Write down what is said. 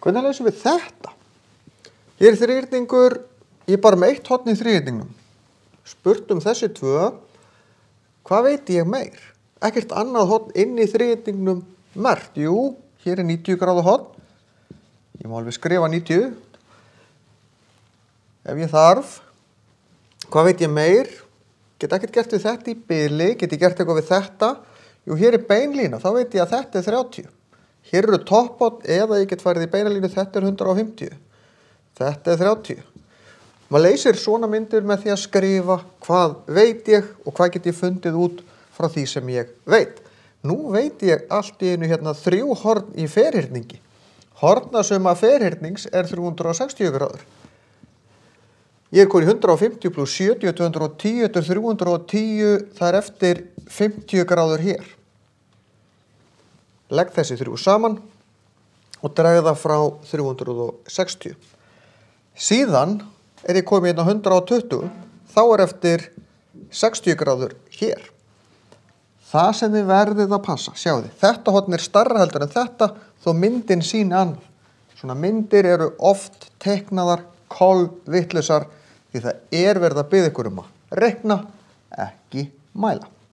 Hvernig leysum við þetta? Hér er þríhyrningur, ég er bara með eitt horn í þríhyrningnum. Spurt þessi tvö, hvað veit ég meir? Ekkert annað horn inn í þríhyrningnum merkt. Jú, hér er 90 gráðu horn. Ég má alveg skrifa 90. Ef ég þarf, hvað veit ég meir? Get ekkert gert við þetta í bili, get ég gert eitthvað við þetta? Jú, hér er beinlína, þá veit ég að þetta er 30. Hér eru topphorn eða ég get farið í beinalínu, þetta er 150. Þetta er 30. Maður leysir svona myndir með því að skrifa hvað veit ég og hvað get ég fundið út frá því sem ég veit. Nú veit ég allt í einu hérna 3 horn í ferhyrningi. Hornasumma ferhyrnings er 360 gráður. Ég er komin í 150 plus 70, 210, þetta er 310, það er eftir 50 gráður hér. Legg þessi 3 saman og dreg það frá 360. Síðan er ég komin hérna 120, þá er eftir 60 gráður hér. Það sem þið verðið að passa, sjáu þið, þetta horn er stærra heldur en þetta, þó myndin sýni annað. Svona myndir eru oft teiknaðar, kolvitlausar, því það er verið að biðja ykkur að reikna, ekki mæla.